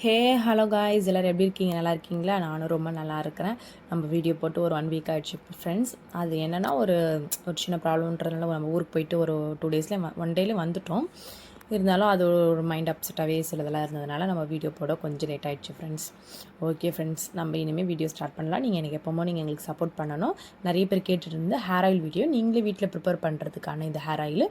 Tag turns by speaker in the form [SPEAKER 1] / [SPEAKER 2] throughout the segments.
[SPEAKER 1] Hello guys, எல்லோரும் எப்படி இருக்கீங்க? நல்லா இருக்கீங்களா? நானும் ரொம்ப நல்லா இருக்கிறேன். நம்ம வீடியோ போட்டு ஒரு 1 வீக் ஆகிடுச்சு ஃப்ரெண்ட்ஸ். அது என்னென்னா ஒரு சின்ன ப்ராப்ளம்ன்றதுனால நம்ம ஊருக்கு போயிட்டு ஒரு 2 டேஸ்லேயே 1 டேல வந்துட்டோம். இருந்தாலும் அது ஒரு மைண்ட் அப்செட்டாகவே சிலதெல்லாம் இருந்ததுனால நம்ம வீடியோ போட கொஞ்சம் லேட் ஆகிடுச்சு ஃப்ரெண்ட்ஸ். ஓகே ஃப்ரெண்ட்ஸ், நம்ம இனிமேல் வீடியோ ஸ்டார்ட் பண்ணலாம். நீங்கள் எனக்கு எப்போமோ நீங்கள் எங்களுக்கு சப்போர்ட் பண்ணணும். நிறைய பேர் கேட்டுட்டு இருந்த ஹேர் ஆயில் வீடியோ நீங்களே வீட்டில் ப்ரிப்பேர் பண்ணுறதுக்கான இந்த ஹேர் ஆயில்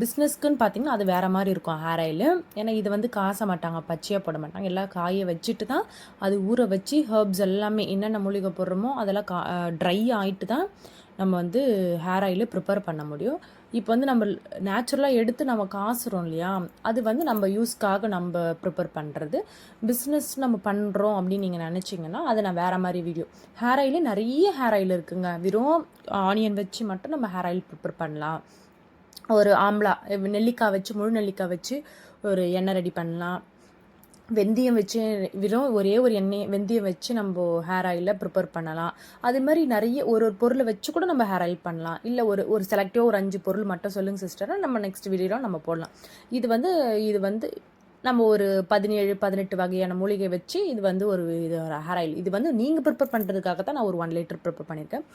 [SPEAKER 1] பிஸ்னஸ்க்குன்னு பார்த்தீங்கன்னா அது வேறு மாதிரி இருக்கும் ஹேர் ஆயில். ஏன்னா இது வந்து காச மாட்டாங்க, பச்சையாக போட மாட்டாங்க, எல்லாம் காய வச்சுட்டு தான் அது ஊற வச்சு ஹர்ப்ஸ் எல்லாமே என்னென்ன மூலிகை போடுறோமோ அதெல்லாம் ட்ரை ஆகிட்டு தான் நம்ம வந்து ஹேர் ஆயில் ப்ரிப்பேர் பண்ண முடியும். இப்போ வந்து நம்ம நேச்சுரலாக எடுத்து நம்ம காசுறோம் இல்லையா, அது வந்து நம்ம யூஸ்க்காக நம்ம ப்ரிப்பேர் பண்ணுறது. பிஸ்னஸ் நம்ம பண்ணுறோம் அப்படின்னு நீங்கள் நினச்சிங்கன்னா அது நான் வேறு மாதிரி வீடியோ. ஹேர் ஆயிலே நிறைய ஹேர் ஆயில் இருக்குங்க. வெறும் ஆனியன் வச்சு மட்டும் நம்ம ஹேர் ஆயில் ப்ரிப்பேர் பண்ணலாம். ஒரு ஆம்லா நெல்லிக்காய் வச்சு, முழு நெல்லிக்காய் வச்சு ஒரு எண்ணெய் ரெடி பண்ணலாம். வெந்தயம் வச்சு வெறும் ஒரே ஒரு எண்ணெய் வெந்தயம் வச்சு நம்ம ஹேர் ஆயிலில் ப்ரிப்பேர் பண்ணலாம். அது மாதிரி நிறைய ஒரு பொருளை வச்சு கூட நம்ம ஹேர் ஆயில் பண்ணலாம். இல்லை ஒரு செலக்டிவாக ஒரு 5 பொருள் மட்டும் சொல்லுங்கள் சிஸ்டர், நம்ம நெக்ஸ்ட் வீடியோவில் நம்ம போடலாம். இது வந்து நம்ம ஒரு 17 18 வகையான மூலிகை வச்சு இது வந்து ஒரு ஹேர் ஆயில். இது வந்து நீங்கள் ப்ரிப்பேர் பண்ணுறதுக்காக தான் நான் ஒரு 1 லிட்டர் ப்ரிப்பேர் பண்ணியிருக்கேன்.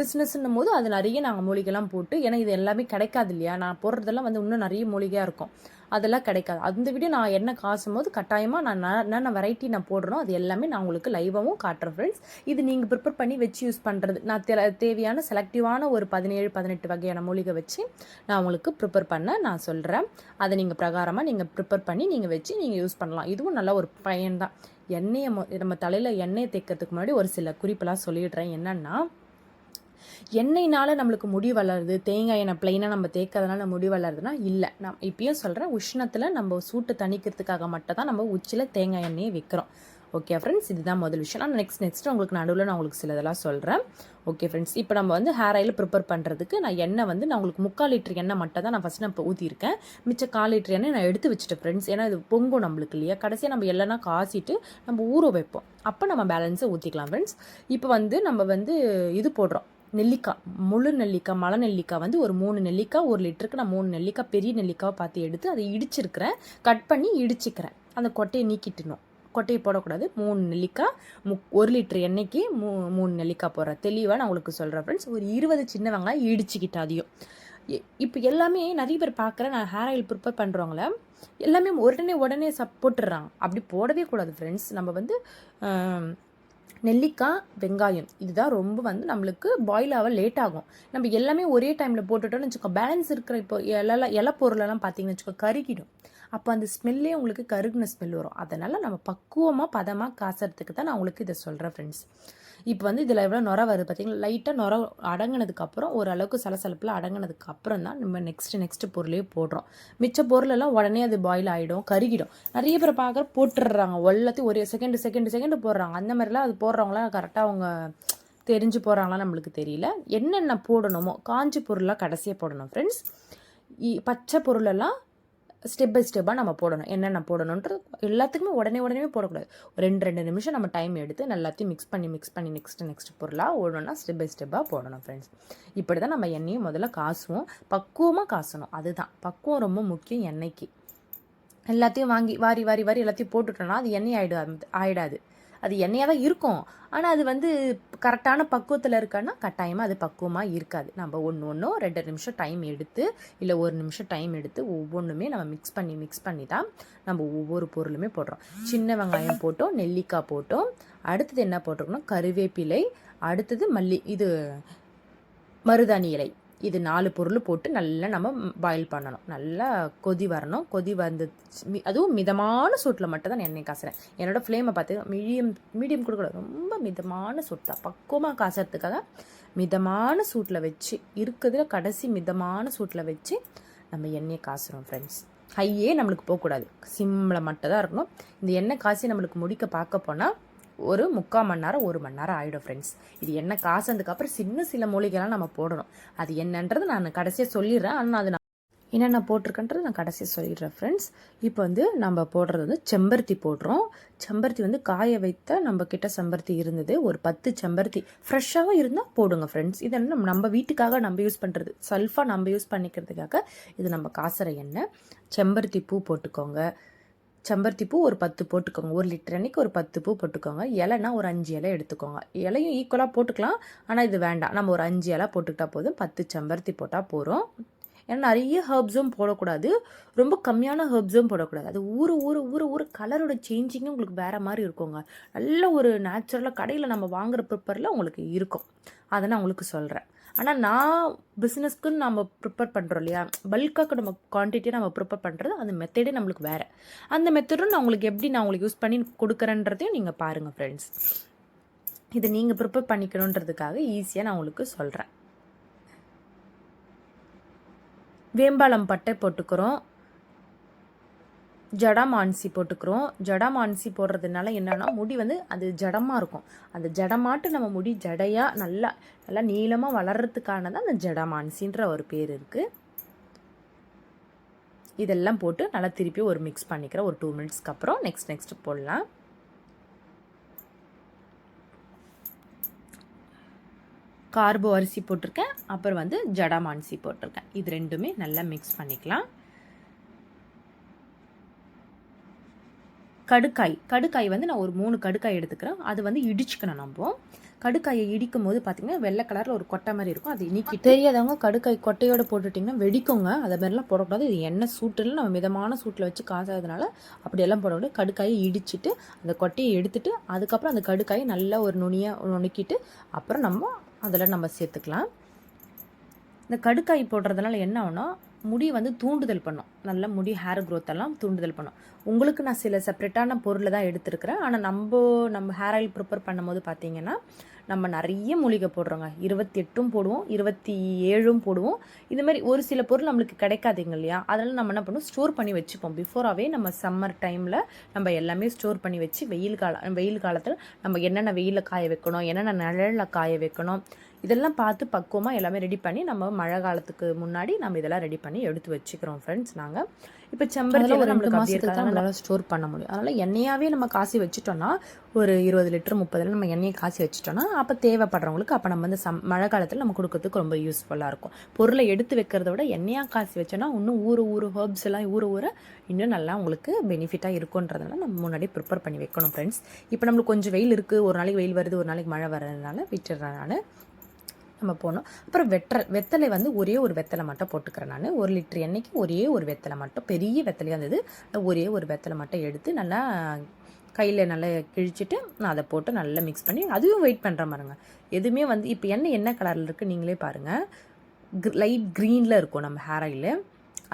[SPEAKER 1] பிஸ்னஸ்ன்னும் போது அது நிறைய நாங்கள் மூலிகைலாம் போட்டு, ஏன்னா இது எல்லாமே கிடைக்காது இல்லையா, நான் போடுறதெல்லாம் வந்து இன்னும் நிறைய மூலிகையாக இருக்கும், அதெல்லாம் கிடைக்காது. அந்த வீடியோ நான் என்ன காசும் போது கட்டாயமாக நான் வெரைட்டி நான் போடுறோம், அது எல்லாமே நான் உங்களுக்கு லைவாகவும் காட்டுறேன் ஃப்ரெண்ட்ஸ். இது நீங்கள் ப்ரிப்பேர் பண்ணி வச்சு யூஸ் பண்ணுறது. நான் தேவையான செலக்டிவான ஒரு 17 18 வகையான மூலிகை வச்சு நான் உங்களுக்கு ப்ரிப்பேர் பண்ண நான் சொல்கிறேன். அதை நீங்கள் பிரகாரமாக நீங்கள் ப்ரிப்பேர் பண்ணி நீங்கள் வச்சு நீங்கள் யூஸ் பண்ணலாம். இதுவும் நல்ல ஒரு பயன்தான். எண்ணெயை நம்ம தலையில் எண்ணெயை தேய்க்கிறதுக்கு முன்னாடி ஒரு சில குறிப்பெல்லாம் சொல்லிடுறேன். என்னென்னா, எண்ணெய்னால நம்மளுக்கு முடி வளருது, தேங்காய் எண்ணெய் ப்ளைனாக நம்ம தேய்க்கிறதுனால முடி வளருதுன்னா இல்லை. நான் இப்பயும் சொல்கிறேன், உஷ்ணத்தில் நம்ம சூட்டு தணிக்கிறதுக்காக மட்டும் தான் நம்ம உச்சியில் தேங்காய் எண்ணெயை வைக்கிறோம். ஓகே ஃப்ரெண்ட்ஸ், இதுதான் முதல் விஷயம். நான் நெக்ஸ்ட் உங்களுக்கு நடுவில் நான் உங்களுக்கு சிலதெல்லாம் சொல்கிறேன். ஓகே ஃப்ரெண்ட்ஸ், இப்போ நம்ம வந்து ஹேர் ஆயில் ப்ரிப்பேர் பண்ணுறதுக்கு நான் எண்ணெய் வந்து நான் உங்களுக்கு 3/4 லிட்டர் எண்ணெய் மட்டும் தான் நான் ஃபஸ்ட் இப்போ ஊற்றிருக்கேன். மிச்சம் 1/4 லிட்டர் எண்ணெய் நான் எடுத்து வச்சுட்டேன் ஃப்ரெண்ட்ஸ். ஏன்னா இது பொங்கும் நம்மளுக்கு இல்லையா, கடைசியாக நம்ம எல்லாம் காசிட்டு நம்ம ஊற வைப்போம், அப்போ நம்ம பேலன்ஸை ஊற்றிக்கலாம் ஃப்ரெண்ட்ஸ். இப்போ வந்து நம்ம வந்து இது போடுறோம், நெல்லிக்காய், முழு நெல்லிக்காய், மலை நெல்லிக்காய் வந்து ஒரு 3 நெல்லிக்காய், 1 லிட்டருக்கு நான் 3 நெல்லிக்காய் பெரிய நெல்லிக்காவை பார்த்து எடுத்து அதை இடிச்சிருக்கிறேன், கட் பண்ணி இடிச்சிக்கிறேன். அந்த கொட்டையை நீக்கிட்டணும், கொட்டையை போடக்கூடாது. 3 நெல்லிக்காய் 1 லிட்டர் எண்ணெய்க்கு 3 நெல்லிக்காய் போடுறேன். தெளிவாக நான் உங்களுக்கு சொல்கிறேன் ஃப்ரெண்ட்ஸ். ஒரு 20 சின்ன வெங்காயம் இடிச்சிக்கிட்டு அதையும். இப்போ எல்லாமே நிறைய பேர் பார்க்குறேன், நான் ஹேர் ஆயில் ப்ரிப்பேர் பண்ணுறவங்கள எல்லாமே உடனே போட்டுடுறாங்க. அப்படி போடவே கூடாது ஃப்ரெண்ட்ஸ். நம்ம வந்து நெல்லிக்காய், வெங்காயம் இதுதான் ரொம்ப வந்து நம்மளுக்கு பாயில் ஆக லேட் ஆகும். நம்ம எல்லாமே ஒரே டைமில் போட்டுட்டோம்னு வச்சுக்கோ, பேலன்ஸ் இருக்கிற இப்போ இலை பொருளெல்லாம் பார்த்தீங்கன்னு வச்சுக்கோ கருகிடும். அப்போ அந்த ஸ்மெல்லே உங்களுக்கு கருகின ஸ்மெல் வரும். அதனால் நம்ம பதமாக காசுறதுக்கு தான் நான் உங்களுக்கு இதை சொல்கிறேன் ஃப்ரெண்ட்ஸ். இப்போ வந்து இதில் எவ்வளோ நுர வருது பார்த்தீங்களா, லைட்டாக நுர அடங்கினதுக்கப்புறம் ஓரளவுக்கு சலசலப்பில் அடங்கினதுக்கப்புறம் தான் நம்ம நெக்ஸ்ட்டு பொருளே போடுறோம். மிச்ச பொருளெல்லாம் உடனே அது பாயில் ஆகிடும், கருகிடும். நிறைய பேர் பார்க்குற போட்டுடுறாங்க, எல்லாத்தையும் ஒரு செகண்டு போடுறாங்க. அந்த மாதிரிலாம் அது போடுறவங்களாம் கரெக்டாக அவங்க தெரிஞ்சு போகிறாங்களாம் நம்மளுக்கு தெரியல. என்னென்ன போடணுமோ காஞ்சி பொருளாக கடைசியாக போடணும் ஃப்ரெண்ட்ஸ். பச்சை பொருளெல்லாம் ஸ்டெப் பை ஸ்டெப்பாக நம்ம போடணும். என்னென்ன போடணுன்றது எல்லாத்துக்குமே உடனே போடக்கூடாது. ஒரு 2 நிமிஷம் நம்ம டைம் எடுத்து எல்லாத்தையும் மிக்ஸ் பண்ணி நெக்ஸ்ட் பொருளாக ஓடணும்னா ஸ்டெப் பை ஸ்டெப்பாக போடணும் ஃப்ரெண்ட்ஸ். இப்படி தான் நம்ம எண்ணெயை முதல்ல காசுவோம், பக்குவமாக காசணும். அதுதான் பக்குவம் ரொம்ப முக்கியம் எண்ணெய்க்கு. எல்லாத்தையும் வாங்கி வாரி எல்லாத்தையும் போட்டுட்டோன்னா அது எண்ணெய் ஆகிடாது. அது எண்ணெயாக தான் இருக்கும், ஆனால் அது வந்து கரெக்டான பக்குவத்தில் இருக்கான்னா கட்டாயமாக அது பக்குவமாக இருக்காது. நம்ம ஒன்றும் 2 நிமிஷம் டைம் எடுத்து இல்லை 1 நிமிஷம் டைம் எடுத்து ஒவ்வொன்றுமே நம்ம மிக்ஸ் பண்ணி தான் நம்ம ஒவ்வொரு பொருளுமே போடுறோம். சின்ன வெங்காயம் போட்டோம், நெல்லிக்காய் போட்டோம், அடுத்தது என்ன போட்டிருக்கணும், கருவேப்பிலை, அடுத்தது மருதாணி இலை. இது 4 பொருள் போட்டு நல்லா நம்ம பாயில் பண்ணணும். நல்லா கொதி வரணும். கொதி வந்து அதுவும் மிதமான சூட்டில் மட்டும் தான் எண்ணெய் காசுறேன். என்னோடய ஃப்ளேமை பார்த்து மீடியம் கொடுக்கூடாது, ரொம்ப மிதமான சூட் தான். பக்குவமாக காசுறதுக்காக மிதமான சூட்டில் வச்சு இருக்கிறதுல கடைசி மிதமான சூட்டில் வச்சு நம்ம எண்ணெயை காசுறோம் ஃப்ரெண்ட்ஸ். ஹையே நம்மளுக்கு போகக்கூடாது, சிம்மில் மட்டும் தான் இருக்கணும். இந்த எண்ணெய் காசி நம்மளுக்கு முடிக்க பார்க்க போனால் ஒரு 3/4 மணி நேரம் 1 மணி நேரம் ஆகிடும் ஃப்ரெண்ட்ஸ். இது எண்ணெய் காசதுக்கப்புறம் சில மூலிகைலாம் நம்ம போடணும். அது என்னன்றது நான் கடைசியாக சொல்லிடுறேன். ஆனால் அது என்னென்ன போட்டிருக்கன்றது நான் கடைசியாக சொல்லிடுறேன் ஃப்ரெண்ட்ஸ். இப்போ வந்து நம்ம போடுறது வந்து செம்பருத்தி போடுறோம். செம்பருத்தி வந்து காய வைத்த நம்ம கிட்ட செம்பருத்தி இருந்தது, ஒரு 10 செம்பருத்தி ஃப்ரெஷ்ஷாகவும் இருந்தால் போடுங்க ஃப்ரெண்ட்ஸ். இது நம்ம வீட்டுக்காக நம்ம யூஸ் பண்ணுறது, சல்ஃபாக நம்ம யூஸ் பண்ணிக்கிறதுக்காக இது நம்ம காசுற எண்ணெய். செம்பருத்தி பூ போட்டுக்கோங்க, செம்பருத்தி பூ ஒரு 10 போட்டுக்கோங்க. 1 லிட்டர் எண்ணெய்க்கு ஒரு 10 பூ போட்டுக்கோங்க. இலைனா ஒரு 5 இலை எடுத்துக்கோங்க. இலையும் ஈக்குவலாக போட்டுக்கலாம், ஆனால் இது வேண்டாம். நம்ம ஒரு 5 இலை போட்டுக்கிட்டா போதும். 10 செம்பருத்தி போட்டால் போகிறோம். ஏன்னா நிறைய ஹர்ப்ஸும் போடக்கூடாது, ரொம்ப கம்மியான ஹர்ப்ஸும் போடக்கூடாது. அது ஊற ஊற ஊற ஊற கலரோட சேஞ்சிங்கும் உங்களுக்கு வேறு மாதிரி இருக்குங்க. நல்ல ஒரு நேச்சுரலாக கடையில் நம்ம வாங்குகிற ப்ரிப்பரில் உங்களுக்கு இருக்கும். அதை நான் உங்களுக்கு சொல்கிறேன். ஆனால் நான் பிஸ்னஸ்க்குன்னு நம்ம ப்ரிப்பேர் பண்ணுறோம் இல்லையா, பல்காக நம்ம குவான்டிட்டியாக நம்ம ப்ரிப்பேர் பண்ணுறது, அந்த மெத்தடே நம்மளுக்கு வேறு. அந்த மெத்தடும் நான் உங்களுக்கு எப்படி நான் உங்களுக்கு யூஸ் பண்ணி கொடுக்குறேன்றதையும் நீங்கள் பாருங்கள் ஃப்ரெண்ட்ஸ். இதை நீங்கள் ப்ரிப்பேர் பண்ணிக்கணுன்றதுக்காக ஈஸியாக நான் உங்களுக்கு சொல்கிறேன். வேம்பாலம் பட்டை போட்டுக்கிறோம், ஜடாமான்சி போட்டுக்கிறோம். ஜடாமான்சி போடுறதுனால என்னன்னா முடி வந்து அது ஜடமாக இருக்கும். அந்த ஜடமாட்டு நம்ம முடி ஜடையாக நல்லா நல்லா நீளமாக வளர்கிறதுக்கான தான் அந்த ஜடாமான்சின்ற ஒரு பேர் இருக்குது. இதெல்லாம் போட்டு நல்லா திருப்பி ஒரு மிக்ஸ் பண்ணிக்கிறேன். ஒரு 2 மினிட்ஸ்க்கு அப்புறம் நெக்ஸ்ட் போடலாம். கார்போ அரிசி போட்டிருக்கேன், அப்புறம் வந்து ஜடாமான்சி போட்டிருக்கேன். இது ரெண்டுமே நல்லா மிக்ஸ் பண்ணிக்கலாம். கடுக்காய் வந்து நான் ஒரு 3 கடுக்காய் எடுத்துக்கிறேன். அது வந்து இடிச்சுக்கணும். நம்ம கடுக்காயை இடிக்கும் போது பார்த்தீங்கன்னா வெள்ளை கலரில் ஒரு கொட்டை மாதிரி இருக்கும். அது இன்னைக்கு தெரியாதவங்க கடுக்காய் கொட்டையோடு போட்டுட்டிங்கன்னா வெடிக்குங்க. அதை மாதிரிலாம் போடக்கூடாது. இது எண்ணெய் சூட்டில் நம்ம மிதமான சூட்டில் வச்சு காசாததுனால அப்படியெல்லாம் போடக்கூடாது. கடுக்காயை இடிச்சிட்டு அந்த கொட்டையை எடுத்துட்டு அதுக்கப்புறம் அந்த கடுக்காயை நல்லா ஒரு நுணுக்கிட்டு அப்புறம் நம்ம அதில் நம்ம சேர்த்துக்கலாம். இந்த கடுக்காய் போடுறதுனால என்ன ஆகும்னா முடி வந்து தூண்டுதல் பண்ணும். நல்ல முடி ஹேர் க்ரோத் எல்லாம் தூண்டுதல் பண்ணும். உங்களுக்கு நான் சில செப்பரேட்டான பொருளை தான் எடுத்துருக்கிறேன். ஆனால் நம்ம ஹேர் ஆயில் ப்ரிப்பேர் பண்ணும்போது பார்த்தீங்கன்னா நம்ம நிறைய மூலிகை போடுறோங்க. 28 போடுவோம், 27 போடுவோம். இதுமாதிரி ஒரு சில பொருள் நம்மளுக்கு கிடைக்காதுங்க இல்லையா, அதனால் நம்ம என்ன பண்ணுவோம், ஸ்டோர் பண்ணி வச்சுப்போம். பிஃபோராகவே நம்ம சம்மர் டைமில் நம்ம எல்லாமே ஸ்டோர் பண்ணி வச்சு வெயில் காலத்தில் நம்ம என்னென்ன வெயிலில் காய வைக்கணும், என்னென்ன நிழலில் காய வைக்கணும், இதெல்லாம் பார்த்து பக்குவமாக எல்லாமே ரெடி பண்ணி நம்ம மழை காலத்துக்கு முன்னாடி நம்ம இதெல்லாம் ரெடி பண்ணி எடுத்து வச்சுக்கிறோம் ஃப்ரெண்ட்ஸ். நாங்கள் இப்போ செம்பருத்தி ஒரு 2 மாதத்துக்கு தான் நம்மளால் ஸ்டோர் பண்ண முடியும். அதனால் எண்ணெயாகவே நம்ம காசி வச்சுட்டோன்னா ஒரு 20 லிட்டர் 30 நம்ம எண்ணெயை காசி வச்சுட்டோன்னா அப்போ தேவைப்படுறவங்களுக்கு அப்போ நம்ம வந்து மழை காலத்தில் நம்ம கொடுக்கறதுக்கு ரொம்ப யூஸ்ஃபுல்லாக இருக்கும். பொருளை எடுத்து வைக்கிறத விட எண்ணெயாக காசி வச்சோன்னா இன்னும் ஊறு ஹர்ப்ஸ் எல்லாம் ஊற இன்னும் நல்லா உங்களுக்கு பெனிஃபிட்டாக இருக்குன்றதுனால நம்ம முன்னாடி ப்ரிப்பேர் பண்ணி வைக்கணும் ஃப்ரெண்ட்ஸ். இப்போ நம்மளுக்கு கொஞ்சம் வெயில் இருக்குது, ஒரு நாளைக்கு வெயில் வருது, ஒரு நாளைக்கு மழை வர்றதுனால விட்டுறேன் நான். நம்ம போனோம். அப்புறம் வெத்தலை வந்து ஒரே ஒரு வெத்தலை மட்டும் போட்டுக்கிறேன் நான். 1 லிட்டர் எண்ணெய்க்கு ஒரே ஒரு வெத்தலை மட்டும், பெரிய வெத்தலையாக இருந்தது, ஒரே ஒரு வெத்தலை மட்டும் எடுத்து நல்லா கையில் நல்லா கிழிச்சிட்டு நான் அதை போட்டு நல்லா மிக்ஸ் பண்ணி அதுவும் வெயிட் பண்ணுற மாதிரிங்க. எதுவுமே வந்து இப்போ எண்ணெய் என்ன கலரில் இருக்குது நீங்களே பாருங்கள், லைட் க்ரீனில் இருக்கும் நம்ம ஹேர் ஆயில்.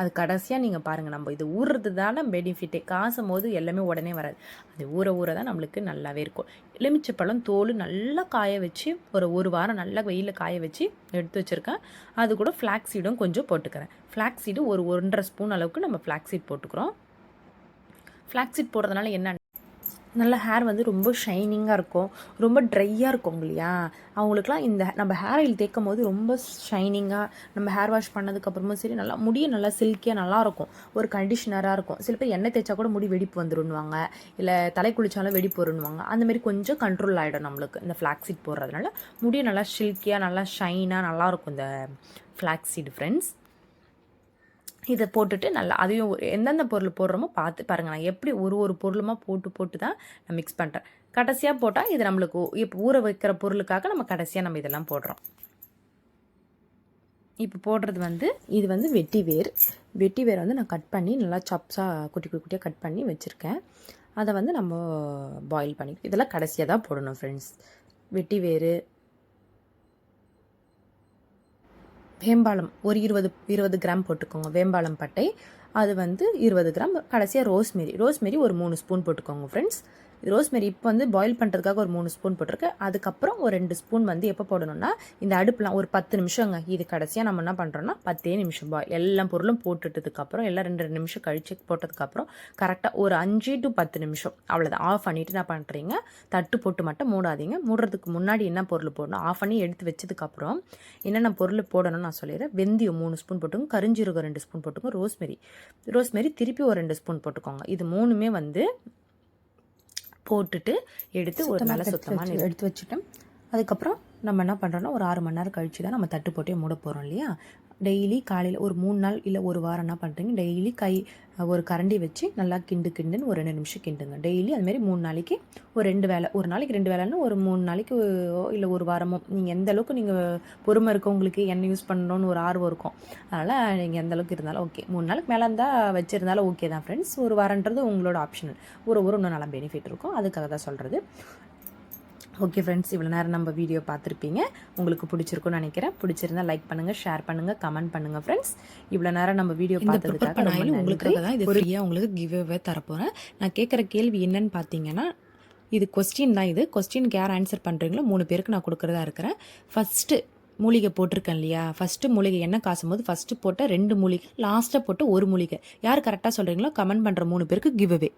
[SPEAKER 1] அது கடைசியாக நீங்கள் பாருங்கள், நம்ம இது ஊறுறது தானே பெனிஃபிட்டே. காசும் போது எல்லாமே உடனே வராது, அது ஊற தான் நம்மளுக்கு நல்லாவே இருக்கும். எலுமிச்சைப்பழம் தோல் நல்லா காய வச்சு ஒரு வாரம் நல்லா வெயிலில் காய வச்சு எடுத்து வச்சுருக்கேன். அது கூட ஃப்ளாக்ஸ் சீடும் கொஞ்சம் போட்டுக்கிறேன். ஃப்ளாக்ஸ் சீடு ஒரு 1.5 ஸ்பூன் அளவுக்கு நம்ம ஃப்ளாக்ஸ் சீட் போட்டுக்கிறோம். ஃப்ளாக்ஸ் சீட் போடுறதுனால என்ன, நல்ல ஹேர் வந்து ரொம்ப ஷைனிங்காக இருக்கும், ரொம்ப ட்ரையாக இருக்கும் இல்லையா, அவங்களுக்குலாம் இந்த நம்ம ஹேர் ஆயில் தேய்க்கும் போது ரொம்ப ஷைனிங்காக, நம்ம ஹேர் வாஷ் பண்ணதுக்கப்புறமும் சரி நல்லா முடியும் நல்லா சில்கியாக நல்லாயிருக்கும், ஒரு கண்டிஷனராக இருக்கும். சில பேர் எண்ணெய் தேய்ச்சா கூட முடி வெடிப்பு வந்துருன்னுவாங்க, இல்லை தலை குளிச்சாலும் வெடிப்பு வருன்னுவாங்க. அந்தமாரி கொஞ்சம் கண்ட்ரோல் ஆகிடும் நம்மளுக்கு இந்த ஃப்ளாக்ஸீட் போடுறதுனால. முடியும் நல்லா சில்கியாக நல்லா ஷைனாக நல்லாயிருக்கும் இந்த ஃப்ளாக்ஸீட் ஃப்ரெண்ட்ஸ். இதை போட்டுட்டு நல்லா அதையும் எந்தெந்த பொருள் போடுறோமோ பார்த்து பாருங்கள். நான் எப்படி ஒரு பொருளுமா போட்டு தான் நான் மிக்ஸ் பண்ணுறேன். கடைசியாக போட்டால் இது நம்மளுக்கு இப்போ ஊற வைக்கிற பொருளுக்காக நம்ம கடைசியாக நம்ம இதெல்லாம் போடுறோம். இப்போ போடுறது வந்து இது வந்து வெட்டி வேர் வந்து நான் கட் பண்ணி நல்லா சாப்ஸாக குட்டியாக கட் பண்ணி வச்சுருக்கேன். அதை வந்து நம்ம பாயில் பண்ணி இதெல்லாம் கடைசியாக தான் போடணும் ஃப்ரெண்ட்ஸ். வெட்டி வேர், வேம்பாலம் ஒரு 20 கிராம் போட்டுக்கோங்க. வேம்பாலம் பட்டை அது வந்து 20 கிராம். கடைசியாக ரோஸ்மெரி ஒரு 3 ஸ்பூன் போட்டுக்கோங்க ஃப்ரெண்ட்ஸ். ரோஸ்மெரி இப்போ வந்து பாயில் பண்ணுறதுக்காக ஒரு 3 ஸ்பூன் போட்டிருக்கு. அதுக்கப்புறம் ஒரு 2 ஸ்பூன் வந்து எப்போ போடணும்னா இந்த அடுப்புலாம் ஒரு 10 நிமிஷங்க. இது கடைசியாக நம்ம என்ன பண்ணுறோன்னா 10 நிமிஷம் எல்லா பொருளும் போட்டுட்டதுக்கப்புறம் எல்லாம் 2 நிமிஷம் கழிச்சு போட்டதுக்கப்புறம் கரெக்டாக ஒரு 5 to 10 நிமிஷம் அவ்வளோதான். ஆஃப் பண்ணிவிட்டு என்ன பண்ணுறீங்க, தட்டு போட்டு மட்டும் மூடாதீங்க. மூடுறதுக்கு முன்னாடி என்ன பொருள் போடணும், ஆஃப் பண்ணி எடுத்து வச்சதுக்கப்புறம் என்னென்ன பொருள் போடணும்னு நான் சொல்லிடுறேன். வெந்தயம் 3 ஸ்பூன் போட்டுக்கோங்க, கரிஞ்சீரகம் 2 ஸ்பூன் போட்டுக்கோங்க, ரோஸ்மெரி திருப்பி ஒரு 2 ஸ்பூன் போட்டுக்கோங்க. இது 3மே வந்து போட்டுட்டு எடுத்து ஒரு நல்ல சுத்தமாக எடுத்து வச்சுட்டோம். அதுக்கப்புறம் நம்ம என்ன பண்ணுறோன்னா ஒரு 6 மணி நேரம் கழிச்சு தான் நம்ம தட்டு போட்டே மூட போகிறோம் இல்லையா. டெய்லி காலையில் ஒரு 3 நாள் இல்லை ஒரு வாரம் என்ன பண்ணுறீங்க, டெய்லி ஒரு கரண்டி வச்சு நல்லா கிண்டுன்னு ஒரு 2 நிமிஷம் கிண்டுங்க. டெய்லி அதுமாரி 3 நாளைக்கு ஒரு 2 வேளை, ஒரு நாளைக்கு 2 வேளைன்னா ஒரு 3 நாளைக்கு இல்லை ஒரு வாரமோ, நீங்கள் எந்த அளவுக்கு நீங்கள் பொறுமை இருக்கும், உங்களுக்கு எண்ணெய் யூஸ் பண்ணணும்னு ஒரு ஆர்வம் இருக்கும், அதனால் நீங்கள் எந்த அளவுக்கு இருந்தாலும் ஓகே. 3 நாளுக்கு மேலே இருந்தால் வச்சுருந்தாலும் ஓகே தான் ஃப்ரெண்ட்ஸ். ஒரு வாரன்றது உங்களோட ஆப்ஷனல். ஒரு இன்னும் நல்லா பெனிஃபிட் இருக்கும், அதுக்காக தான் சொல்கிறது. ஓகே ஃப்ரெண்ட்ஸ், இவ்வளோ நேரம் நம்ம வீடியோ பார்த்துருப்பீங்க. உங்களுக்கு பிடிச்சிருக்குன்னு நினைக்கிறேன். பிடிச்சிருந்தா லைக் பண்ணுங்கள், ஷேர் பண்ணுங்கள், கமெண்ட் பண்ணுங்கள் ஃப்ரெண்ட்ஸ். இவ்வளோ நேரம் நம்ம வீடியோ பார்த்ததுக்காக உங்களுக்காக தான் இது ஃப்ரீயாக உங்களுக்கு கிவ்அவே தரப்போகிறேன். நான் கேட்குற கேள்வி என்னன்னு பார்த்தீங்கன்னா, இது கொஸ்டின் தான். இது கொஸ்டினுக்கு யார் ஆன்சர் பண்ணுறீங்களோ 3 பேருக்கு நான் கொடுக்குறதா இருக்கிறேன். ஃபஸ்ட்டு மூலிகை போட்டிருக்கேன் இல்லையா, ஃபஸ்ட்டு மூலிகை எண்ணெய் காசும் போது ஃபஸ்ட்டு போட்ட 2 மூலிகை, லாஸ்ட்டாக போட்ட 1 மூலிகை, யார் கரெக்டாக சொல்கிறீங்களோ கமெண்ட் பண்ணுற 3 பேருக்கு கிவ்அவே.